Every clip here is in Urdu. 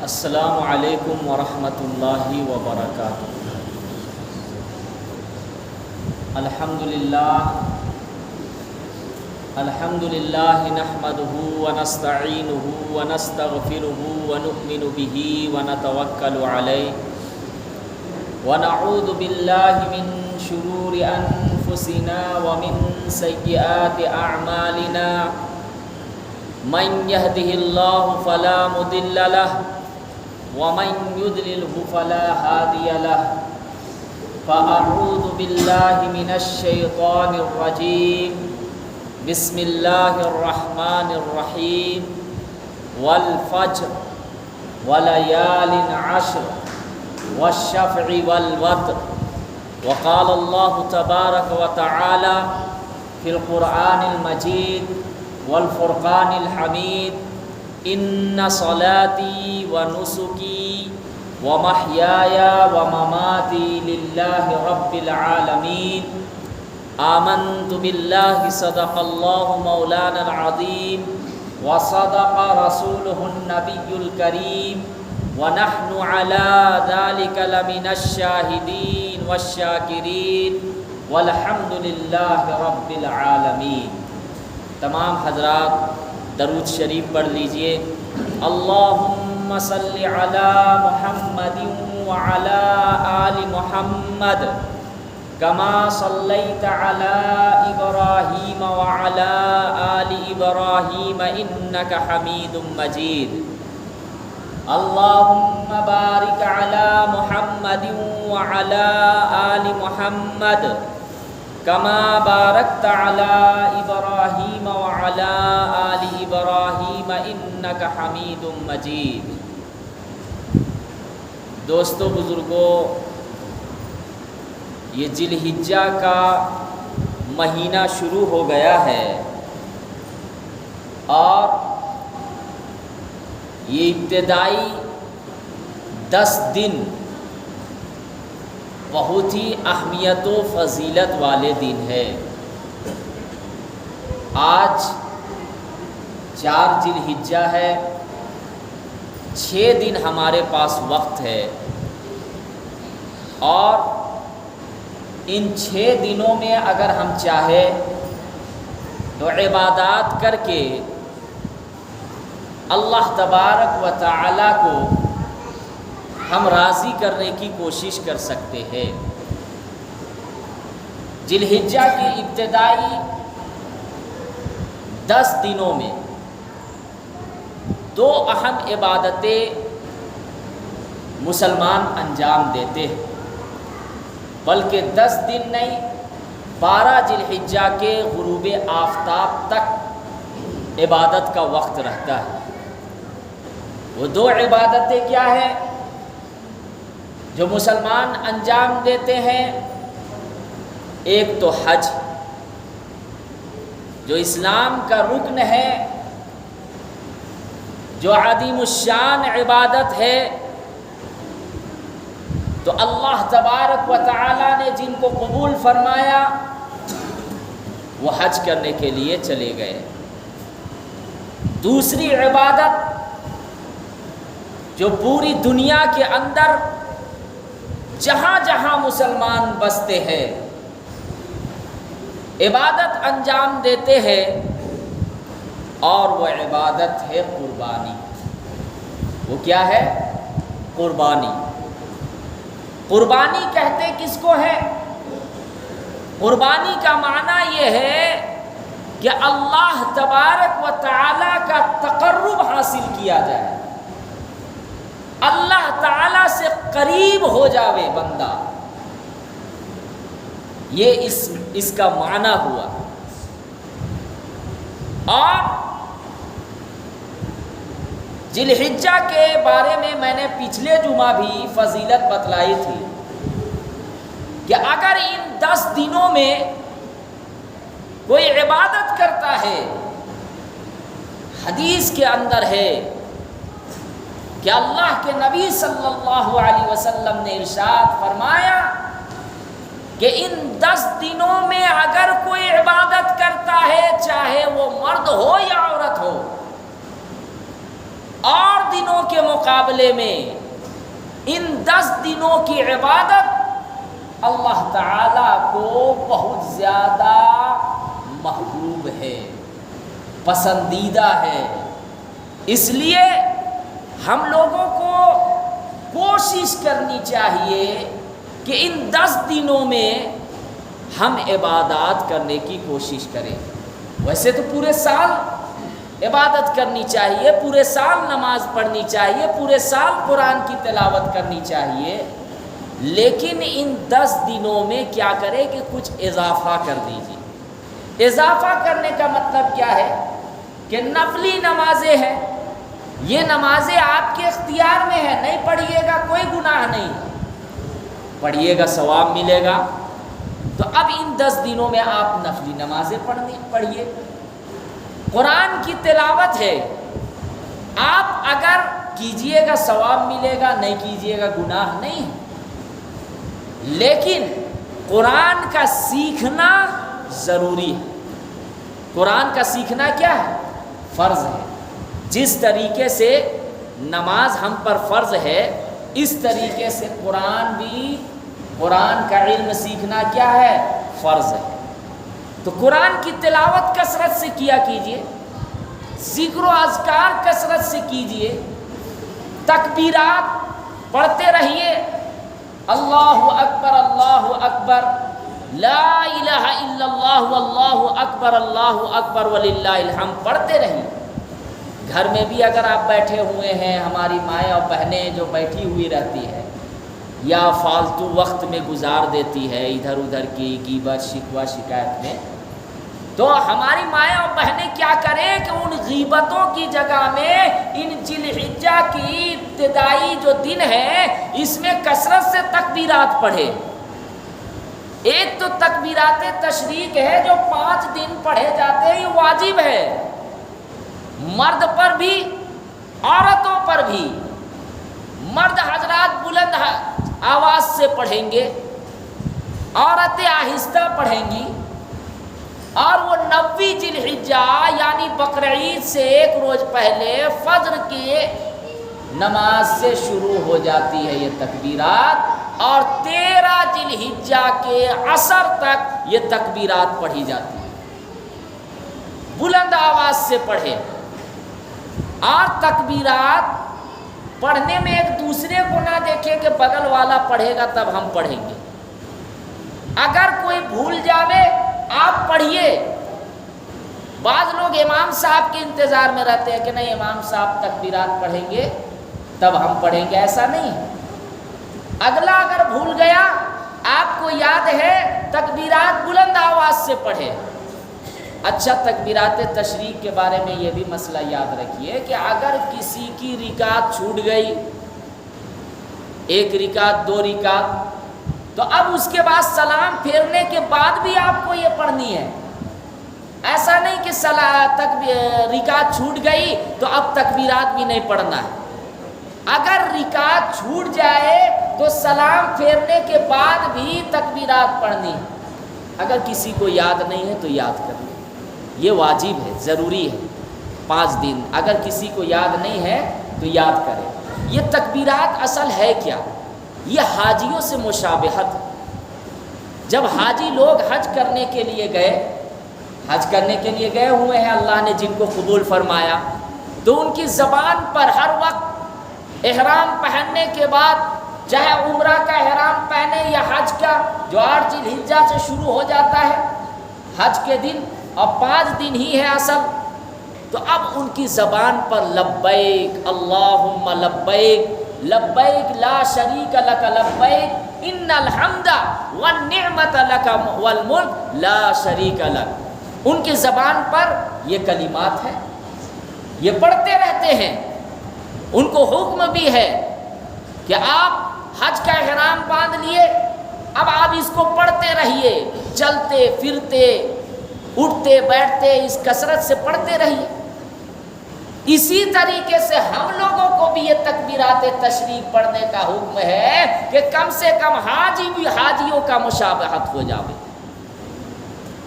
السلام علیکم ورحمۃ اللہ وبرکاتہ۔ الحمد للہ نحمدہ ونستعینہ ونستغفرہ ونؤمن بہ ونتوکل علیہ ونعوذ باللہ من شرور انفسنا ومن سیئات اعمالنا من يهده الله فلا مضل له ومن يضلله فلا هادي له فأعوذ بالله من الشيطان الرجيم بسم الله الرحمن الرحيم والفجر وليال عشر والشفع والوتر وقال الله تبارك وتعالى في القرآن المجيد والفرقان الحمید ان صلاتي ونسكي ومحياي ومماتي لله رب العالمين آمنت بالله صدق الله مولانا العظيم وصدق رسوله النبي الكريم ونحن على ذلك لمن الشاهدين والشاكرين والحمد لله رب العالمين۔ تمام حضرات درود شریف پڑھ لیجئے۔ اللہم صلی علی محمد وعلی آل محمد کما صلیت علی ابراہیم وعلی آل ابراہیم انک حمید مجید۔ اللہم بارک علی محمد وعلی آل محمد کما بارکت علی ابراہیم وعلی آل ابراہیم انک حمید مجید۔ دوستو بزرگو، یہ ذی الحجہ کا مہینہ شروع ہو گیا ہے اور یہ ابتدائی 10 دن بہت ہی اہمیت و فضیلت والے دن ہے۔ آج 4 ذی الحجہ ہے، 6 دن ہمارے پاس وقت ہے اور ان 6 دنوں میں اگر ہم چاہیں تو عبادات کر کے اللہ تبارک و تعالی کو ہم راضی کرنے کی کوشش کر سکتے ہیں۔ ذی الحجہ کی ابتدائی 10 دنوں میں 2 اہم عبادتیں مسلمان انجام دیتے ہیں، بلکہ 10 دن نہیں 12 ذی الحجہ کے غروب آفتاب تک عبادت کا وقت رہتا ہے۔ وہ 2 عبادتیں کیا ہیں جو مسلمان انجام دیتے ہیں؟ ایک تو حج، جو اسلام کا رکن ہے، جو عظیم الشان عبادت ہے، تو اللہ تبارک و تعالی نے جن کو قبول فرمایا وہ حج کرنے کے لیے چلے گئے۔ دوسری عبادت جو پوری دنیا کے اندر جہاں جہاں مسلمان بستے ہیں عبادت انجام دیتے ہیں، اور وہ عبادت ہے قربانی۔ وہ کیا ہے؟ قربانی۔ قربانی کہتے کس کو ہے؟ قربانی کا معنی یہ ہے کہ اللہ تبارک و تعالی کا تقرب حاصل کیا جائے، اللہ تعالی سے قریب ہو جاوے بندہ، یہ اس کا معنی ہوا۔ اور ذی الحجہ کے بارے میں نے پچھلے جمعہ بھی فضیلت بتلائی تھی کہ اگر ان 10 دنوں میں کوئی عبادت کرتا ہے، حدیث کے اندر ہے کہ اللہ کے نبی صلی اللہ علیہ وسلم نے ارشاد فرمایا کہ ان 10 دنوں میں اگر کوئی عبادت کرتا ہے، چاہے وہ مرد ہو یا عورت ہو، اور اور دنوں کے مقابلے میں ان 10 دنوں کی عبادت اللہ تعالیٰ کو بہت زیادہ محبوب ہے، پسندیدہ ہے۔ اس لیے ہم لوگوں کو کوشش کرنی چاہیے کہ ان 10 دنوں میں ہم عبادات کرنے کی کوشش کریں۔ ویسے تو پورے سال عبادت کرنی چاہیے، پورے سال نماز پڑھنی چاہیے، پورے سال قرآن کی تلاوت کرنی چاہیے، لیکن ان 10 دنوں میں کیا کرے کہ کچھ اضافہ کر دیجیے۔ اضافہ کرنے کا مطلب کیا ہے کہ نفلی نمازیں ہیں، یہ نمازیں آپ کے اختیار میں ہیں، نہیں پڑھیے گا کوئی گناہ نہیں، پڑھیے گا ثواب ملے گا۔ تو اب ان 10 دنوں میں آپ نفلی نمازیں پڑھیے، قرآن کی تلاوت ہے، آپ اگر کیجئے گا ثواب ملے گا، نہیں کیجئے گا گناہ نہیں۔ لیکن قرآن کا سیکھنا ضروری ہے۔ قرآن کا سیکھنا کیا ہے؟ فرض ہے۔ جس طریقے سے نماز ہم پر فرض ہے، اس طریقے سے قرآن کا علم سیکھنا کیا ہے؟ فرض ہے۔ تو قرآن کی تلاوت کثرت سے کیا کیجئے، ذکر و اذکار کثرت سے کیجئے، تکبیرات پڑھتے رہیے، اللہ اکبر لا الہ الا اللہ اللہ اکبر وللہ الحمد پڑھتے رہیے۔ گھر میں بھی اگر آپ بیٹھے ہوئے ہیں، ہماری مائیں اور بہنیں جو بیٹھی ہوئی رہتی ہے یا فالتو وقت میں گزار دیتی ہے ادھر ادھر کی غیبت شکوہ شکایت میں، تو ہماری مائیں اور بہنیں کیا کریں کہ ان غیبتوں کی جگہ میں ان ذی الحجہ کی ابتدائی جو دن ہے اس میں کثرت سے تکبیرات پڑھے۔ ایک تو تکبیرات تشریق ہے جو 5 دن پڑھے جاتے ہیں، یہ واجب ہے، مرد پر بھی عورتوں پر بھی۔ مرد حضرات بلند آواز سے پڑھیں گے، عورتیں آہستہ پڑھیں گی، اور وہ 90 ذی الحجہ یعنی بقرعید سے 1 روز پہلے فجر کی نماز سے شروع ہو جاتی ہے یہ تکبیرات، اور 13 ذی الحجہ کے عصر تک یہ تکبیرات پڑھی جاتی ہیں۔ بلند آواز سے پڑھیں، اور تکبیرات پڑھنے میں ایک دوسرے کو نہ دیکھیں کہ بغل والا پڑھے گا تب ہم پڑھیں گے۔ اگر کوئی بھول جاوے آپ پڑھیے۔ بعض لوگ امام صاحب کے انتظار میں رہتے ہیں کہ نہیں امام صاحب تکبیرات پڑھیں گے تب ہم پڑھیں گے، ایسا نہیں ہے۔ اگلا اگر بھول گیا، آپ کو یاد ہے، تکبیرات بلند آواز سے پڑھے۔ اچھا، تکبیرات تشریق کے بارے میں یہ بھی مسئلہ یاد رکھیے کہ اگر کسی کی رکعت چھوٹ گئی، 1 رکعت 2 رکعت، تو اب اس کے بعد سلام پھیرنے کے بعد بھی آپ کو یہ پڑھنی ہے۔ ایسا نہیں کہ رکعت چھوٹ گئی تو اب تکبیرات بھی نہیں پڑھنا ہے۔ اگر رکعت چھوٹ جائے تو سلام پھیرنے کے بعد بھی تکبیرات پڑھنی ہے۔ اگر کسی کو یاد نہیں ہے تو یاد کر لیں، یہ واجب ہے، ضروری ہے۔ 5 دن اگر کسی کو یاد نہیں ہے تو یاد کرے۔ یہ تکبیرات اصل ہے کیا؟ یہ حاجیوں سے مشابہت ہے۔ جب حاجی لوگ حج کرنے کے لیے گئے ہوئے ہیں، اللہ نے جن کو قبول فرمایا، تو ان کی زبان پر ہر وقت احرام پہننے کے بعد، چاہے عمرہ کا احرام پہنے یا حج کا، جو 8 ذی الحجہ سے شروع ہو جاتا ہے حج کے دن، اور 5 دن ہی ہے اصل، تو اب ان کی زبان پر لبیک اللہم لبیک لبیک لا شریک لک لبیک ان الحمد والنعمت لک والملک لا شریک لک، ان کی زبان پر یہ کلمات ہیں، یہ پڑھتے رہتے ہیں۔ ان کو حکم بھی ہے کہ آپ حج کا احرام باندھ لیے، اب آپ اس کو پڑھتے رہیے، چلتے پھرتے اٹھتے بیٹھتے اس کثرت سے پڑھتے رہیے۔ اسی طریقے سے ہم لوگوں کو بھی یہ تکبیرات تشریق پڑھنے کا حکم ہے کہ کم سے کم حاجیوں کا مشابہت ہو جاوے۔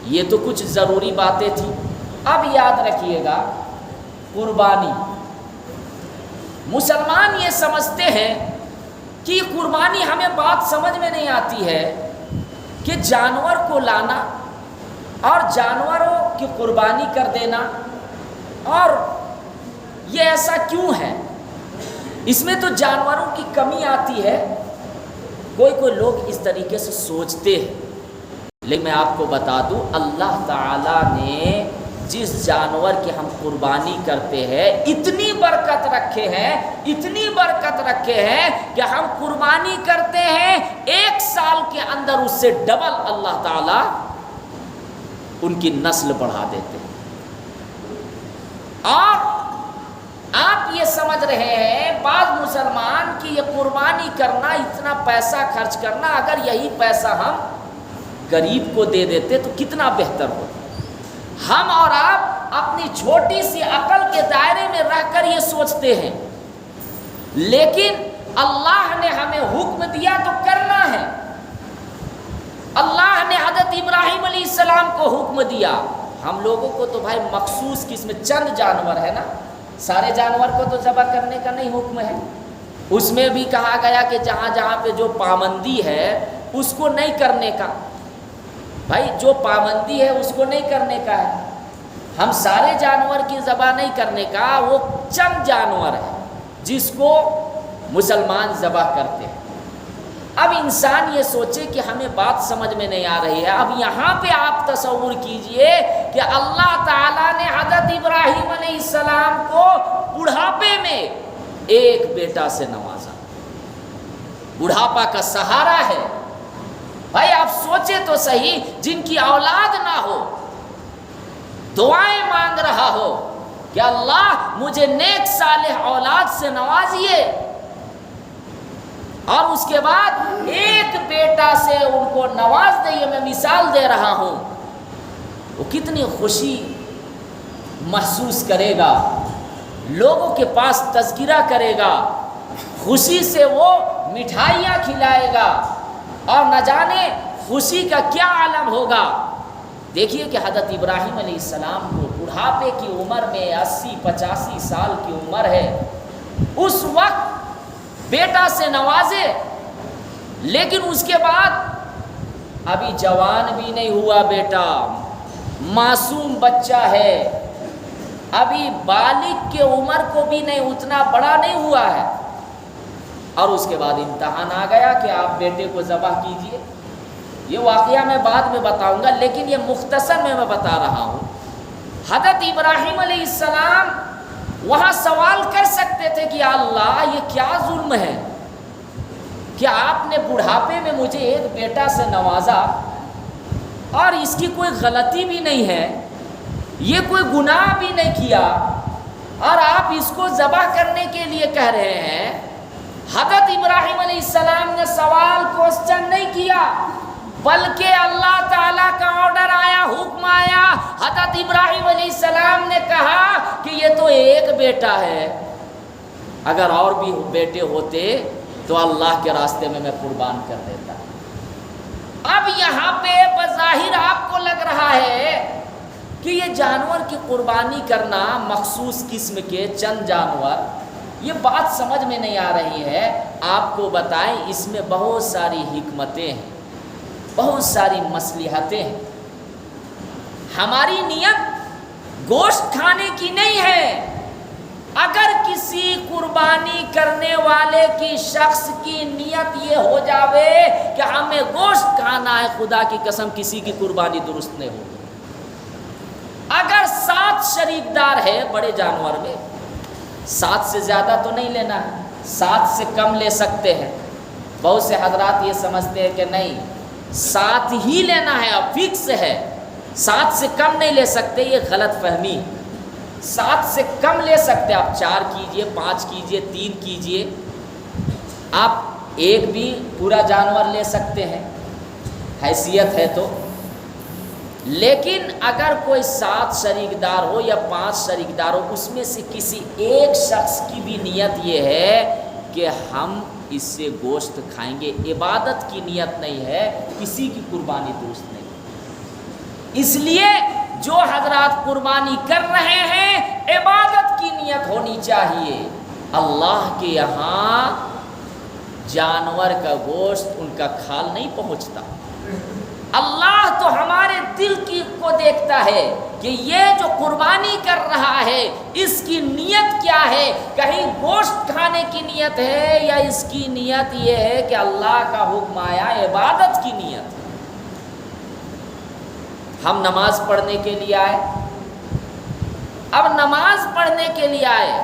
یہ تو کچھ ضروری باتیں تھیں۔ اب یاد رکھیے گا، قربانی مسلمان یہ سمجھتے ہیں کہ قربانی، ہمیں بات سمجھ میں نہیں آتی ہے کہ جانور کو لانا اور جانوروں کی قربانی کر دینا، اور یہ ایسا کیوں ہے؟ اس میں تو جانوروں کی کمی آتی ہے۔ کوئی لوگ اس طریقے سے سوچتے ہیں، لیکن میں آپ کو بتا دوں، اللہ تعالیٰ نے جس جانور کی ہم قربانی کرتے ہیں اتنی برکت رکھے ہیں، اتنی برکت رکھے ہیں کہ ہم قربانی کرتے ہیں 1 سال کے اندر اس سے ڈبل اللہ تعالیٰ ان کی نسل بڑھا دیتے ہیں۔ اور آپ یہ سمجھ رہے ہیں بعض مسلمان کی یہ قربانی کرنا، اتنا پیسہ خرچ کرنا، اگر یہی پیسہ ہم غریب کو دے دیتے تو کتنا بہتر ہو۔ ہم اور آپ اپنی چھوٹی سی عقل کے دائرے میں رہ کر یہ سوچتے ہیں، لیکن اللہ نے ہمیں حکم دیا تو کرنا ہے۔ اللہ نے حضرت ابراہیم علیہ السلام کو حکم دیا، ہم لوگوں کو تو بھائی مخصوص قسم چند جانور ہے نا، سارے جانور کو تو ذبح کرنے کا نہیں حکم ہے۔ اس میں بھی کہا گیا کہ جہاں جہاں پہ جو پابندی ہے اس کو نہیں کرنے کا، بھائی جو پابندی ہے اس کو نہیں کرنے کا ہے۔ ہم سارے جانور کی ذبح نہیں کرنے کا، وہ چند جانور ہے جس کو مسلمان ذبح کرتے ہیں۔ اب انسان یہ سوچے کہ ہمیں بات سمجھ میں نہیں آ رہی ہے۔ اب یہاں پہ آپ تصور کیجئے کہ اللہ تعالیٰ نے حضرت ابراہیم علیہ السلام کو بڑھاپے میں ایک بیٹا سے نوازا، بڑھاپا کا سہارا ہے۔ بھائی آپ سوچے تو صحیح، جن کی اولاد نہ ہو، دعائیں مانگ رہا ہو کہ اللہ مجھے نیک صالح اولاد سے نوازیے، اور اس کے بعد ایک بیٹا سے ان کو نواز دئیے، میں مثال دے رہا ہوں، وہ کتنی خوشی محسوس کرے گا، لوگوں کے پاس تذکرہ کرے گا، خوشی سے وہ مٹھائیاں کھلائے گا، اور نہ جانے خوشی کا کیا عالم ہوگا۔ دیکھیے کہ حضرت ابراہیم علیہ السلام کو بڑھاپے کی عمر میں 80-85 سال کی عمر ہے، اس وقت بیٹا سے نوازے، لیکن اس کے بعد ابھی جوان بھی نہیں ہوا بیٹا، معصوم بچہ ہے، ابھی بالغ کے عمر کو بھی نہیں، اتنا بڑا نہیں ہوا ہے، اور اس کے بعد امتحان آ گیا کہ آپ بیٹے کو ذبح کیجئے۔ یہ واقعہ میں بعد میں بتاؤں گا، لیکن یہ مختصر میں بتا رہا ہوں۔ حضرت ابراہیم علیہ السلام وہاں سوال کر سکتے تھے کہ یا اللہ یہ کیا ظلم ہے کہ آپ نے بڑھاپے میں مجھے ایک بیٹا سے نوازا، اور اس کی کوئی غلطی بھی نہیں ہے، یہ کوئی گناہ بھی نہیں کیا، اور آپ اس کو ذبح کرنے کے لیے کہہ رہے ہیں۔ حضرت ابراہیم علیہ السلام نے سوال کوسچن نہیں کیا، بلکہ اللہ تعالیٰ کا آرڈر آیا، حکم آیا، حضرت ابراہیم علیہ السلام نے کہا کہ یہ تو ایک بیٹا ہے، اگر اور بھی بیٹے ہوتے تو اللہ کے راستے میں قربان کر دیتا۔ اب یہاں پہ بظاہر آپ کو لگ رہا ہے کہ یہ جانور کی قربانی کرنا، مخصوص قسم کے چند جانور، یہ بات سمجھ میں نہیں آ رہی ہے۔ آپ کو بتائیں اس میں بہت ساری حکمتیں ہیں، بہت ساری مصلحتیں ہیں۔ ہماری نیت گوشت کھانے کی نہیں ہے۔ اگر کسی قربانی کرنے والے کی شخص کی نیت یہ ہو جاوے کہ ہمیں گوشت کھانا ہے، خدا کی قسم کسی کی قربانی درست نہیں ہوگی۔ اگر 7 شریک دار ہے بڑے جانور میں، 7 سے زیادہ تو نہیں لینا ہے، 7 سے کم لے سکتے ہیں۔ بہت سے حضرات یہ سمجھتے ہیں کہ نہیں 7 ہی لینا ہے، اب فکس ہے، 7 سے کم نہیں لے سکتے، یہ غلط فہمی۔ 7 سے کم لے سکتے، آپ 4 کیجئے، 5 کیجئے، 3 کیجئے، آپ ایک بھی پورا جانور لے سکتے ہیں، حیثیت ہے تو۔ لیکن اگر کوئی 7 شریک دار ہو یا 5 شریک دار ہو، اس میں سے کسی ایک شخص کی بھی نیت یہ ہے کہ ہم اس سے گوشت کھائیں گے، عبادت کی نیت نہیں ہے، کسی کی قربانی درست نہیں۔ اس لیے جو حضرات قربانی کر رہے ہیں عبادت کی نیت ہونی چاہیے، اللہ کے یہاں جانور کا گوشت ان کا کھال نہیں پہنچتا۔ اللہ تو ہمارے دل کی کو دیکھتا ہے کہ یہ جو قربانی کر رہا ہے اس کی نیت کیا ہے، کہیں گوشت کھانے کی نیت ہے یا اس کی نیت یہ ہے کہ اللہ کا حکم آیا عبادت کی نیت۔ ہم نماز پڑھنے کے لیے آئے، اب نماز پڑھنے کے لیے آئے،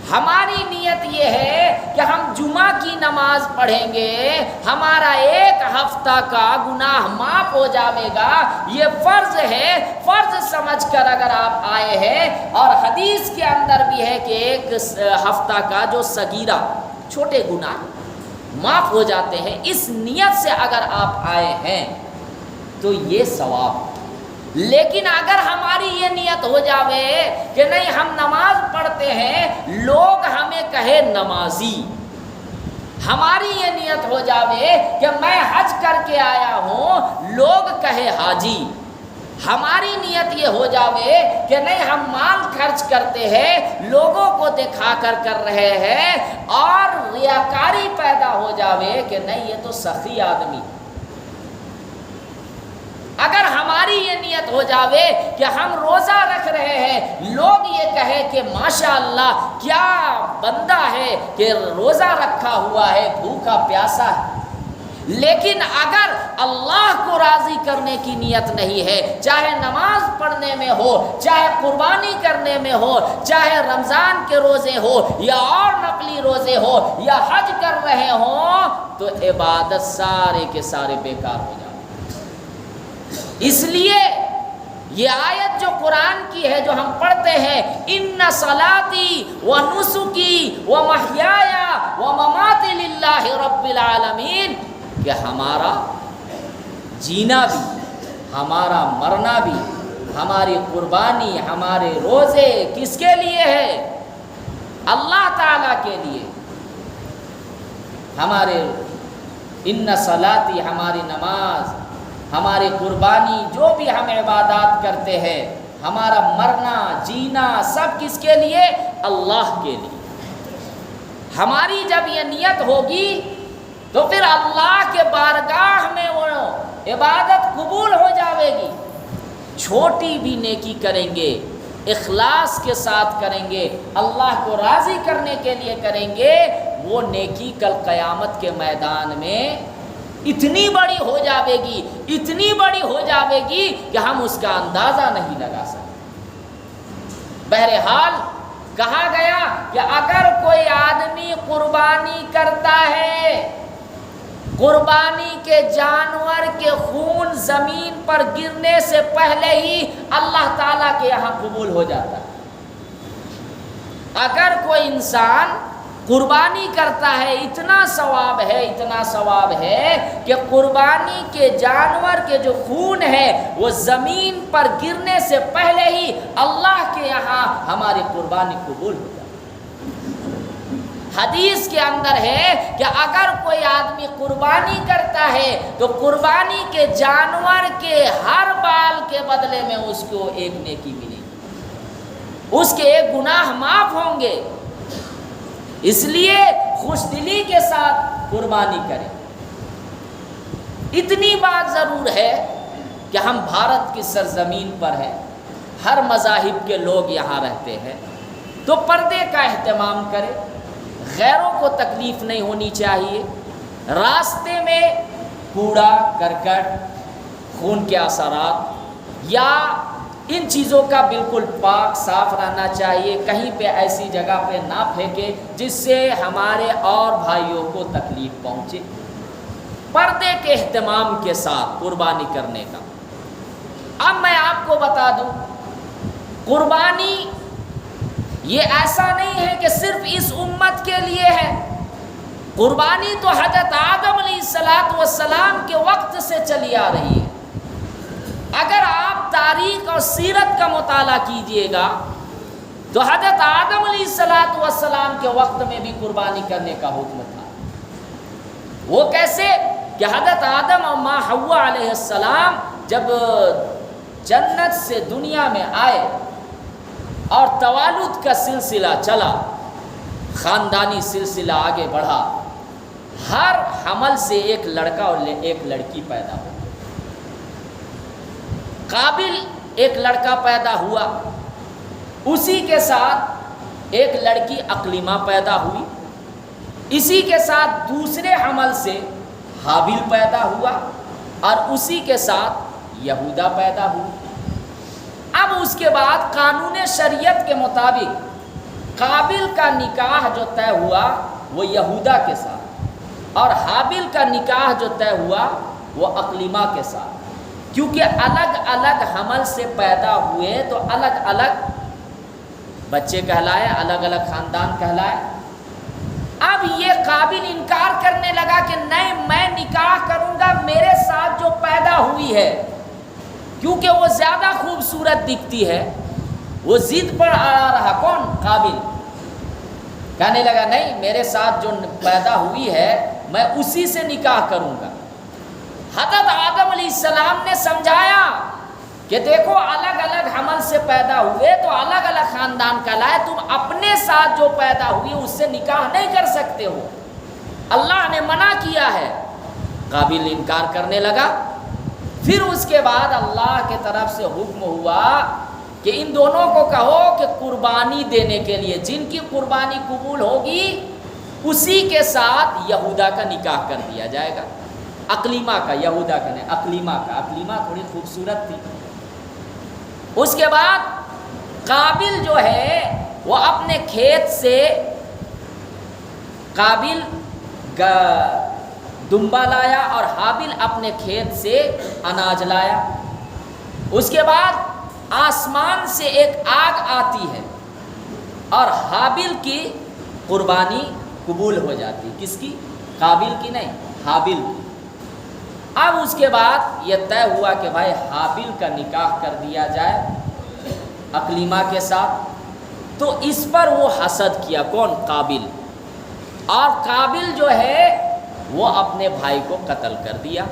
ہماری نیت یہ ہے کہ ہم جمعہ کی نماز پڑھیں گے، ہمارا ایک ہفتہ کا گناہ معاف ہو جائے گا، یہ فرض ہے، فرض سمجھ کر اگر آپ آئے ہیں، اور حدیث کے اندر بھی ہے کہ ایک ہفتہ کا جو صغیرہ چھوٹے گناہ معاف ہو جاتے ہیں، اس نیت سے اگر آپ آئے ہیں تو یہ ثواب۔ لیکن اگر ہماری یہ نیت ہو جاوے کہ نہیں ہم نماز پڑھتے ہیں، لوگ ہمیں کہے نمازی، ہماری یہ نیت ہو جاوے کہ میں حج کر کے آیا ہوں، لوگ کہے حاجی، ہماری نیت یہ ہو جاوے کہ نہیں ہم مال خرچ کرتے ہیں، لوگوں کو دکھا کر رہے ہیں، اور ریاکاری پیدا ہو جاوے کہ نہیں یہ تو سخی آدمی۔ اگر ہماری یہ نیت ہو جاوے کہ ہم روزہ رکھ رہے ہیں، لوگ یہ کہے کہ ماشاءاللہ کیا بندہ ہے کہ روزہ رکھا ہوا ہے، بھوکا پیاسا ہے، لیکن اگر اللہ کو راضی کرنے کی نیت نہیں ہے، چاہے نماز پڑھنے میں ہو، چاہے قربانی کرنے میں ہو، چاہے رمضان کے روزے ہو یا اور نفلی روزے ہو یا حج کر رہے ہوں، تو عبادت سارے کے سارے بیکار ہو جائے۔ اس لیے یہ آیت جو قرآن کی ہے جو ہم پڑھتے ہیں، ان صلاتی و نسکی و محیایا و مماتی للہ رب العالمین، کہ ہمارا جینا بھی، ہمارا مرنا بھی، ہماری قربانی، ہمارے روزے کس کے لیے ہے؟ اللہ تعالیٰ کے لیے۔ ہمارے ان صلاتی، ہماری نماز، ہماری قربانی، جو بھی ہم عبادات کرتے ہیں، ہمارا مرنا جینا سب کس کے لیے؟ اللہ کے لیے۔ ہماری جب یہ نیت ہوگی تو پھر اللہ کے بارگاہ میں وہ عبادت قبول ہو جاوے گی۔ چھوٹی بھی نیکی کریں گے، اخلاص کے ساتھ کریں گے، اللہ کو راضی کرنے کے لیے کریں گے، وہ نیکی کل قیامت کے میدان میں اتنی بڑی ہو جاوے گی، اتنی بڑی ہو جاوے گی کہ ہم اس کا اندازہ نہیں لگا سکتے۔ بہرحال کہا گیا کہ اگر کوئی آدمی قربانی کرتا ہے، قربانی کے جانور کے خون زمین پر گرنے سے پہلے ہی اللہ تعالیٰ کے یہاں قبول ہو جاتا ہے۔ اگر کوئی انسان قربانی کرتا ہے، اتنا ثواب ہے، اتنا ثواب ہے کہ قربانی کے جانور کے جو خون ہے وہ زمین پر گرنے سے پہلے ہی اللہ کے یہاں ہماری قربانی قبول ہو جائے۔ حدیث کے اندر ہے کہ اگر کوئی آدمی قربانی کرتا ہے تو قربانی کے جانور کے ہر بال کے بدلے میں اس کو ایک نیکی ملے گی، اس کے ایک گناہ معاف ہوں گے۔ اس لیے خوش دلی کے ساتھ قربانی کریں۔ اتنی بات ضرور ہے کہ ہم بھارت کی سرزمین پر ہیں، ہر مذاہب کے لوگ یہاں رہتے ہیں، تو پردے کا اہتمام کریں، غیروں کو تکلیف نہیں ہونی چاہیے، راستے میں کوڑا کرکٹ، خون کے اثرات یا ان چیزوں کا بالکل پاک صاف رہنا چاہیے، کہیں پہ ایسی جگہ پہ نہ پھینکے جس سے ہمارے اور بھائیوں کو تکلیف پہنچے۔ پردے کے اہتمام کے ساتھ قربانی کرنے کا۔ اب میں آپ کو بتا دوں، قربانی یہ ایسا نہیں ہے کہ صرف اس امت کے لیے ہے، قربانی تو حضرت آدم علیہ السلام کے وقت سے چلی آ رہی ہے۔ اگر آپ تاریخ اور سیرت کا مطالعہ کیجئے گا تو حضرت آدم علیہ السلام کے وقت میں بھی قربانی کرنے کا حکم تھا۔ وہ کیسے کہ حضرت آدم اور ماں حوا علیہ السلام جب جنت سے دنیا میں آئے اور توالد کا سلسلہ چلا، خاندانی سلسلہ آگے بڑھا، ہر حمل سے ایک لڑکا اور ایک لڑکی پیدا ہو۔ قابل ایک لڑکا پیدا ہوا، اسی کے ساتھ ایک لڑکی اقلیمہ پیدا ہوئی، اسی کے ساتھ دوسرے حمل سے حابیل پیدا ہوا، اور اسی کے ساتھ یہودا پیدا ہوئی۔ اب اس کے بعد قانون شریعت کے مطابق قابل کا نکاح جو طے ہوا وہ یہودا کے ساتھ، اور حابیل کا نکاح جو طے ہوا وہ اقلیمہ کے ساتھ، کیونکہ الگ الگ حمل سے پیدا ہوئے تو الگ الگ بچے کہلائے، الگ الگ خاندان کہلائے۔ اب یہ قابل انکار کرنے لگا کہ نہیں، میں نکاح کروں گا میرے ساتھ جو پیدا ہوئی ہے، کیونکہ وہ زیادہ خوبصورت دکھتی ہے۔ وہ ضد پر آ رہا، کون؟ قابل کہنے لگا نہیں، میرے ساتھ جو پیدا ہوئی ہے میں اسی سے نکاح کروں گا۔ حضرت آدم علیہ السلام نے سمجھایا کہ دیکھو الگ الگ حمل سے پیدا ہوئے تو الگ الگ خاندان کا لائے، تم اپنے ساتھ جو پیدا ہوئی اس سے نکاح نہیں کر سکتے ہو، اللہ نے منع کیا ہے۔ قابل انکار کرنے لگا۔ پھر اس کے بعد اللہ کے طرف سے حکم ہوا کہ ان دونوں کو کہو کہ قربانی دینے کے لیے جن کی قربانی قبول ہوگی اسی کے ساتھ یہودا کا نکاح کر دیا جائے گا۔ اقلیمہ کا، یہودا کا نہیں، اقلیمہ کا۔ اقلیمہ تھوڑی خوبصورت تھی۔ اس کے بعد قابل جو ہے وہ اپنے کھیت سے قابل دمبا لایا اور حابل اپنے کھیت سے اناج لایا۔ اس کے بعد آسمان سے ایک آگ آتی ہے اور حابل کی قربانی قبول ہو جاتی۔ کس کی؟ قابل کی نہیں، حابل کی۔ اب اس کے بعد یہ طے ہوا کہ بھائی حابل کا نکاح کر دیا جائے اقلیمہ کے ساتھ۔ تو اس پر وہ حسد کیا، کون؟ قابل۔ اور قابل جو ہے وہ اپنے بھائی کو قتل کر دیا۔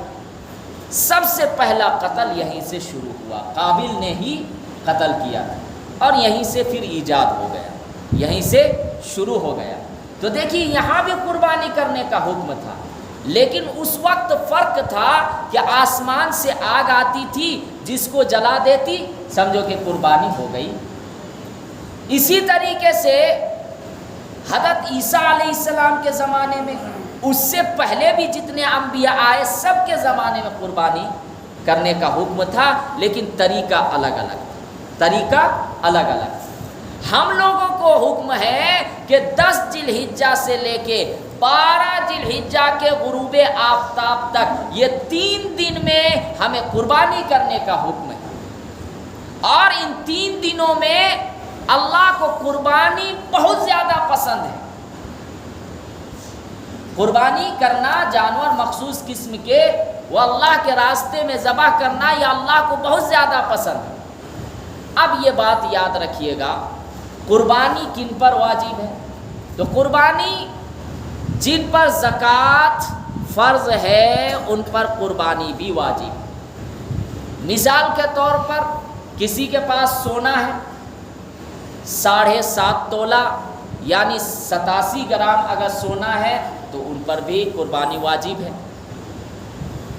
سب سے پہلا قتل یہیں سے شروع ہوا، قابل نے ہی قتل کیا اور یہیں سے پھر ایجاد ہو گیا، یہیں سے شروع ہو گیا۔ تو دیکھیے یہاں بھی قربانی کرنے کا حکم تھا، لیکن اس وقت فرق تھا کہ آسمان سے آگ آتی تھی، جس کو جلا دیتی سمجھو کہ قربانی ہو گئی۔ اسی طریقے سے حضرت عیسیٰ علیہ السلام کے زمانے میں، اس سے پہلے بھی جتنے انبیاء آئے سب کے زمانے میں قربانی کرنے کا حکم تھا، لیکن طریقہ الگ الگ تھا، طریقہ الگ الگ تھا۔ ہم لوگوں کو حکم ہے کہ 10 ذی الحجہ سے لے کے 12 ذی الحجہ کے غروب آفتاب تک یہ 3 دن میں ہمیں قربانی کرنے کا حکم ہے، اور ان 3 دنوں میں اللہ کو قربانی بہت زیادہ پسند ہے۔ قربانی کرنا جانور مخصوص قسم کے وہ اللہ کے راستے میں ذبح کرنا یہ اللہ کو بہت زیادہ پسند ہے۔ اب یہ بات یاد رکھیے گا، قربانی کن پر واجب ہے؟ تو قربانی جن پر زکوٰۃ فرض ہے ان پر قربانی بھی واجب۔ مثال کے طور پر کسی کے پاس سونا ہے 7.5 تولہ یعنی 87 گرام اگر سونا ہے تو ان پر بھی قربانی واجب ہے۔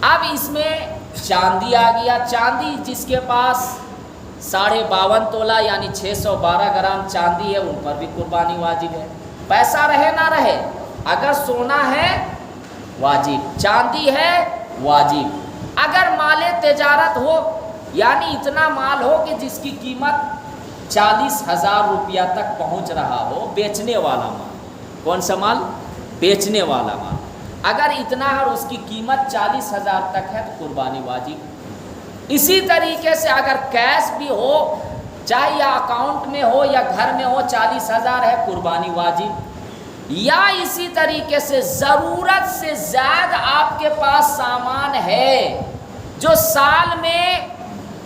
اب اس میں چاندی آ گیا، چاندی جس کے پاس 52.5 تولہ یعنی 612 گرام چاندی ہے ان پر بھی قربانی واجب ہے۔ پیسہ رہے نہ رہے، اگر سونا ہے واجب، چاندی ہے واجب۔ اگر مال تجارت ہو یعنی اتنا مال ہو کہ جس کی قیمت 40,000 روپیہ تک پہنچ رہا ہو، بیچنے والا مال، کون سا مال؟ بیچنے والا مال، اگر اتنا ہے اور اس کی قیمت 40,000 تک ہے تو قربانی واجب۔ اسی طریقے سے اگر کیش بھی ہو، چاہے یا اکاؤنٹ میں ہو یا گھر میں ہو، 40,000 ہے قربانی واجب۔ یا اسی طریقے سے ضرورت سے زیادہ آپ کے پاس سامان ہے جو سال میں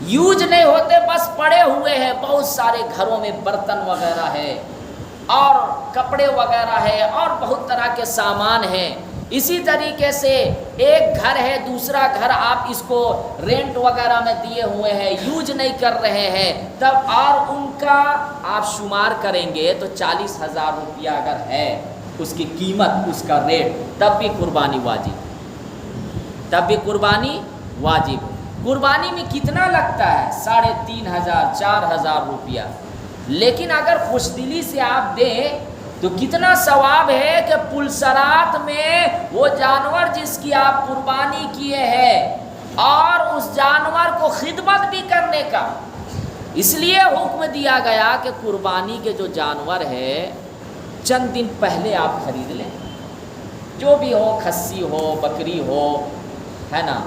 یوز نہیں ہوتے، بس پڑے ہوئے ہیں، بہت سارے گھروں میں برتن وغیرہ ہے اور کپڑے وغیرہ ہے اور بہت طرح کے سامان ہیں، اسی طریقے سے ایک گھر ہے، دوسرا گھر آپ اس کو رینٹ وغیرہ میں دیے ہوئے ہیں، یوز نہیں کر رہے ہیں، تب اور ان کا آپ شمار کریں گے تو 40,000 روپیہ اگر ہے اس کی قیمت، اس کا ریٹ، تب بھی قربانی واجب، تب بھی قربانی واجب۔ قربانی میں کتنا لگتا ہے؟ 3,500 4,000 روپیہ، لیکن اگر خوش دلی سے آپ دیں تو کتنا ثواب ہے کہ پلسرات میں وہ جانور جس کی آپ قربانی کیے ہیں اور اس جانور کو خدمت بھی کرنے کا، اس لیے حکم دیا گیا کہ قربانی کے جو جانور ہے چند دن پہلے آپ خرید لیں، جو بھی ہو، کھسی ہو، بکری ہو، ہے نا،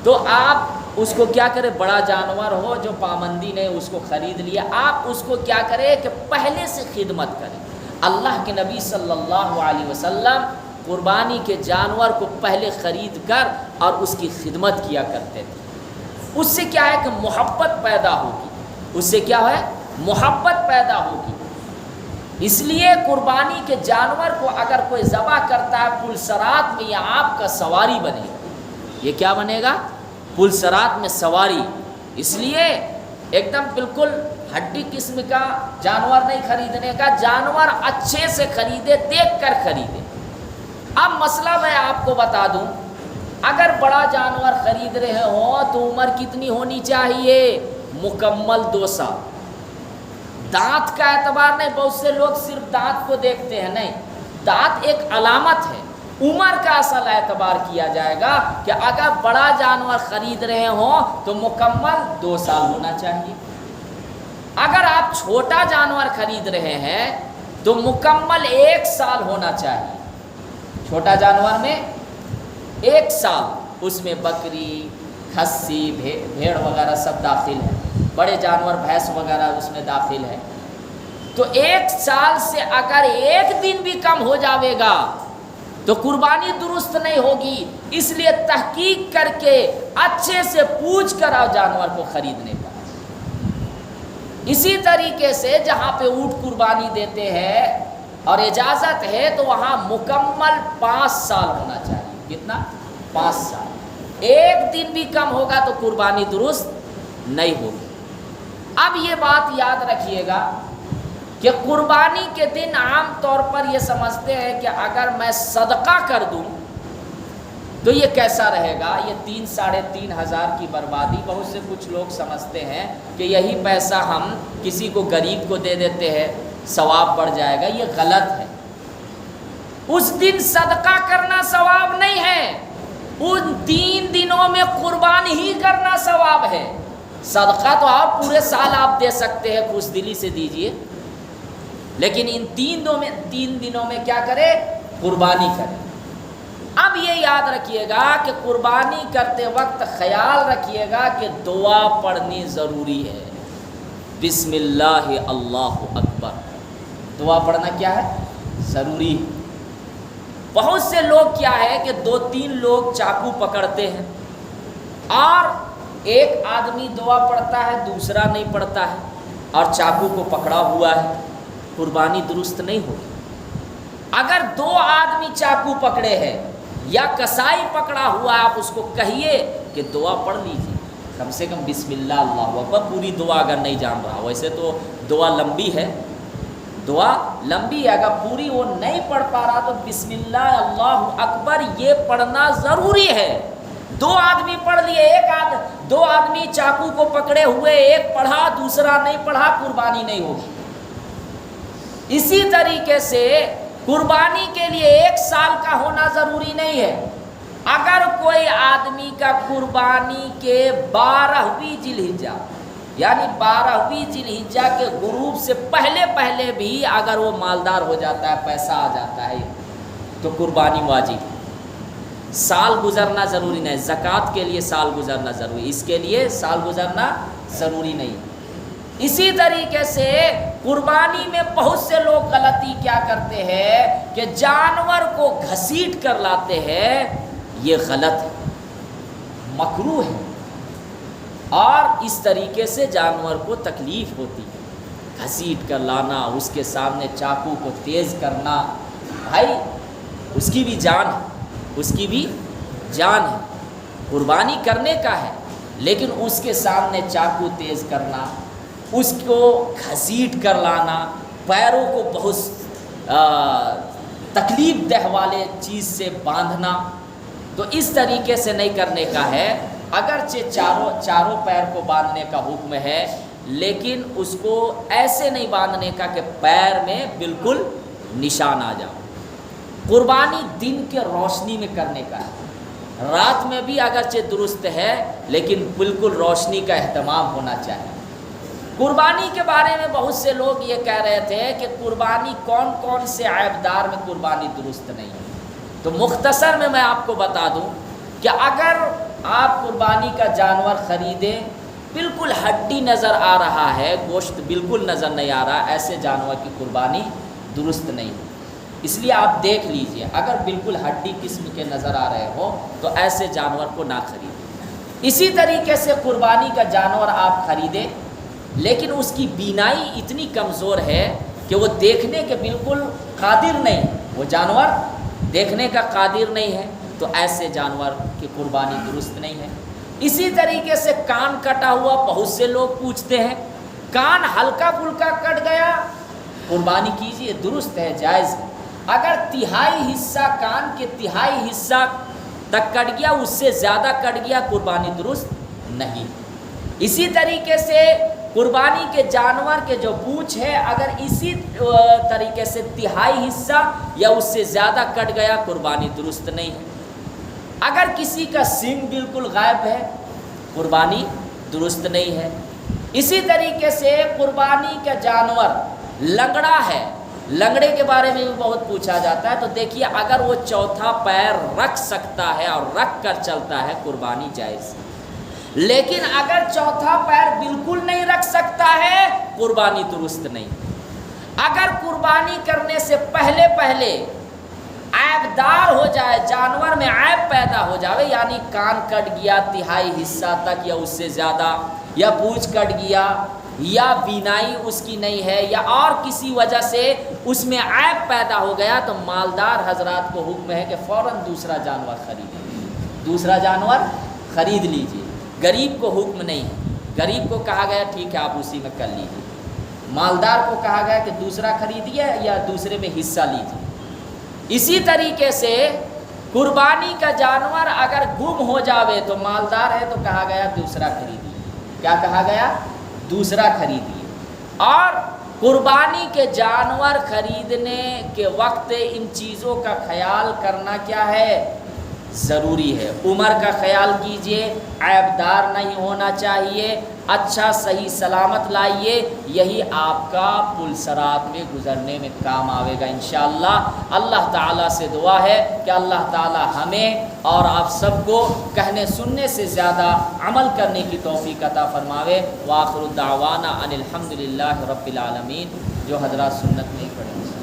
تو آپ اس کو کیا کرے، بڑا جانور ہو جو پابندی نے اس کو خرید لیا، آپ اس کو کیا کرے کہ پہلے سے خدمت کریں۔ اللہ کے نبی صلی اللہ علیہ وسلم قربانی کے جانور کو پہلے خرید کر اور اس کی خدمت کیا کرتے تھے۔ اس سے کیا ہے کہ محبت پیدا ہوگی، اس سے کیا ہے، محبت پیدا ہوگی۔ اس لیے قربانی کے جانور کو اگر کوئی ذبح کرتا ہے پلسرات میں، یہ آپ کا سواری بنے گا، یہ کیا بنے گا، پلسرات میں سواری۔ اس لیے ایک دم بالکل ہڈی قسم کا جانور نہیں خریدنے کا، جانور اچھے سے خریدے، دیکھ کر خریدے۔ اب مسئلہ میں آپ کو بتا دوں، اگر بڑا جانور خرید رہے ہوں تو عمر کتنی ہونی چاہیے، مکمل 2 سال۔ دانت کا اعتبار نہیں، بہت سے لوگ صرف دانت کو دیکھتے ہیں، نہیں، دانت ایک علامت ہے، عمر کا اصل اعتبار کیا جائے گا کہ اگر بڑا جانور خرید رہے ہوں تو مکمل 2 سال ہونا چاہیے۔ اگر آپ چھوٹا جانور خرید رہے ہیں تو مکمل 1 سال ہونا چاہیے۔ چھوٹا جانور میں 1 سال، اس میں بکری، کھسی، بھیڑ وغیرہ سب داخل ہے، بڑے جانور بھینس وغیرہ اس میں داخل ہے۔ تو 1 سال سے اگر 1 دن بھی کم ہو جاوے گا تو قربانی درست نہیں ہوگی، اس لیے تحقیق کر کے اچھے سے پوچھ کر آؤ جانور کو خریدنے کا۔ اسی طریقے سے جہاں پہ اونٹ قربانی دیتے ہیں اور اجازت ہے تو وہاں مکمل 5 سال ہونا چاہیے۔ کتنا؟ 5 سال۔ 1 دن بھی کم ہوگا تو قربانی درست نہیں ہوگی۔ اب یہ بات یاد رکھیے گا کہ قربانی کے دن عام طور پر یہ سمجھتے ہیں کہ اگر میں صدقہ کر دوں تو یہ کیسا رہے گا، یہ 3,500 کی بربادی۔ بہت سے کچھ لوگ سمجھتے ہیں کہ یہی پیسہ ہم کسی کو غریب کو دے دیتے ہیں، ثواب بڑھ جائے گا، یہ غلط ہے۔ اس دن صدقہ کرنا ثواب نہیں ہے، ان 3 دنوں میں قربانی ہی کرنا ثواب ہے۔ صدقہ تو آپ پورے سال آپ دے سکتے ہیں، خوش دلی سے دیجئے، لیکن ان 3 دنوں میں کیا کرے، قربانی کرے۔ اب یہ یاد رکھیے گا کہ قربانی کرتے وقت خیال رکھیے گا کہ دعا پڑھنی ضروری ہے۔ بسم اللہ اللہ اکبر، دعا پڑھنا کیا ہے، ضروری ہے۔ بہت سے لوگ کیا ہے کہ 2-3 لوگ چاقو پکڑتے ہیں اور ایک آدمی دعا پڑھتا ہے، دوسرا نہیں پڑھتا ہے اور چاقو کو پکڑا ہوا ہے، قربانی درست نہیں ہوگی۔ اگر 2 آدمی چاقو پکڑے ہیں یا کسائی پکڑا ہوا ہے، آپ اس کو کہیے کہ دعا پڑھ لیجیے، کم سے کم بسم اللہ اللہ اکبر، پوری دعا اگر نہیں جان رہا، ویسے تو دعا لمبی ہے، دعا لمبی ہے، اگر پوری وہ نہیں پڑھ پا رہا تو بسم اللہ اللہ اکبر یہ پڑھنا ضروری ہے۔ 2 آدمی پڑھ لیے، 2 آدمی چاقو کو پکڑے ہوئے، ایک پڑھا دوسرا نہیں پڑھا، قربانی نہیں ہوگی۔ اسی طریقے سے قربانی کے لیے 1 سال کا ہونا ضروری نہیں ہے۔ اگر کوئی آدمی کا قربانی کے 12ویں ذی الحجہ یعنی 12ویں ذی الحجہ کے غروب سے پہلے بھی اگر وہ مالدار ہو جاتا ہے، پیسہ آ جاتا ہے، تو قربانی واجب ہے۔ سال گزرنا ضروری نہیں، زکوٰۃ کے لیے سال گزرنا ضروری، اس کے لیے سال گزرنا ضروری نہیں۔ اسی طریقے سے قربانی میں بہت سے لوگ غلطی کیا کرتے ہیں کہ جانور کو گھسیٹ کر لاتے ہیں، یہ غلط ہے، مکروہ ہے، اور اس طریقے سے جانور کو تکلیف ہوتی ہے، گھسیٹ کر لانا، اس کے سامنے چاقو کو تیز کرنا، بھائی اس کی بھی جان ہے، اس کی بھی جان ہے، قربانی کرنے کا ہے، لیکن اس کے سامنے چاقو تیز کرنا، اس کو گھسیٹ کر لانا، پیروں کو بہت تکلیف دہ والے چیز سے باندھنا، تو اس طریقے سے نہیں کرنے کا ہے۔ اگرچہ چاروں پیر کو باندھنے کا حکم ہے، لیکن اس کو ایسے نہیں باندھنے کا کہ پیر میں بالکل نشان آ جائے۔ قربانی دن کے روشنی میں کرنے کا ہے، رات میں بھی اگرچہ درست ہے لیکن بالکل روشنی کا اہتمام ہونا چاہیے۔ قربانی کے بارے میں بہت سے لوگ یہ کہہ رہے تھے کہ قربانی کون سے عیبدار میں قربانی درست نہیں ہے، تو مختصر میں آپ کو بتا دوں کہ اگر آپ قربانی کا جانور خریدیں، بالکل ہڈی نظر آ رہا ہے، گوشت بالکل نظر نہیں آ رہا، ایسے جانور کی قربانی درست نہیں ہے۔ اس لیے آپ دیکھ لیجئے، اگر بالکل ہڈی قسم کے نظر آ رہے ہو تو ایسے جانور کو نہ خریدیں۔ اسی طریقے سے قربانی کا جانور آپ خریدیں لیکن اس کی بینائی اتنی کمزور ہے کہ وہ دیکھنے کے بالکل قادر نہیں، وہ جانور دیکھنے کا قادر نہیں ہے، تو ایسے جانور کی قربانی درست نہیں ہے۔ اسی طریقے سے کان کٹا ہوا، بہت سے لوگ پوچھتے ہیں کان ہلکا پھلکا کٹ گیا قربانی کیجئے، درست ہے، جائز ہے۔ اگر تہائی حصہ، کان کے تہائی حصہ تک کٹ گیا، اس سے زیادہ کٹ گیا، قربانی درست نہیں۔ اسی طریقے سے قربانی کے جانور کے جو پونچھ ہے، اگر اسی طریقے سے تہائی حصہ یا اس سے زیادہ کٹ گیا، قربانی درست نہیں ہے۔ اگر کسی کا سینگ بالکل غائب ہے، قربانی درست نہیں ہے۔ اسی طریقے سے قربانی کا جانور لنگڑا ہے، لنگڑے کے بارے میں بھی بہت پوچھا جاتا ہے، تو دیکھیے اگر وہ چوتھا پیر رکھ سکتا ہے اور رکھ کر چلتا ہے، قربانی جائز ہے۔ لیکن اگر چوتھا پیر بالکل نہیں رکھ سکتا ہے، قربانی درست نہیں۔ اگر قربانی کرنے سے پہلے عیب دار ہو جائے، جانور میں عیب پیدا ہو جاوے، یعنی کان کٹ گیا تہائی حصہ تک یا اس سے زیادہ، یا پونچھ کٹ گیا، یا بینائی اس کی نہیں ہے، یا اور کسی وجہ سے اس میں عیب پیدا ہو گیا، تو مالدار حضرات کو حکم ہے کہ فوراً دوسرا جانور خریدیں، دوسرا جانور خرید لیجئے۔ غریب کو حکم نہیں ہے، غریب کو کہا گیا ٹھیک ہے آپ اسی میں کر لیجئے، مالدار کو کہا گیا کہ دوسرا خریدیے یا دوسرے میں حصہ لیجئے۔ اسی طریقے سے قربانی کا جانور اگر گم ہو جاوے تو مالدار ہے تو کہا گیا دوسرا خریدیے، کیا کہا گیا؟ دوسرا خریدیے۔ اور قربانی کے جانور خریدنے کے وقت ان چیزوں کا خیال کرنا کیا ہے؟ ضروری ہے۔ عمر کا خیال کیجئے، عیب دار نہیں ہونا چاہیے، اچھا صحیح سلامت لائیے، یہی آپ کا پل صراط میں گزرنے میں کام آئے گا انشاءاللہ۔ اللہ تعالیٰ سے دعا ہے کہ اللہ تعالیٰ ہمیں اور آپ سب کو کہنے سننے سے زیادہ عمل کرنے کی توفیق عطا فرماوے۔ وآخر دعوانا ان الحمدللہ رب العالمین۔ جو حضرات سنت نہیں پڑھیں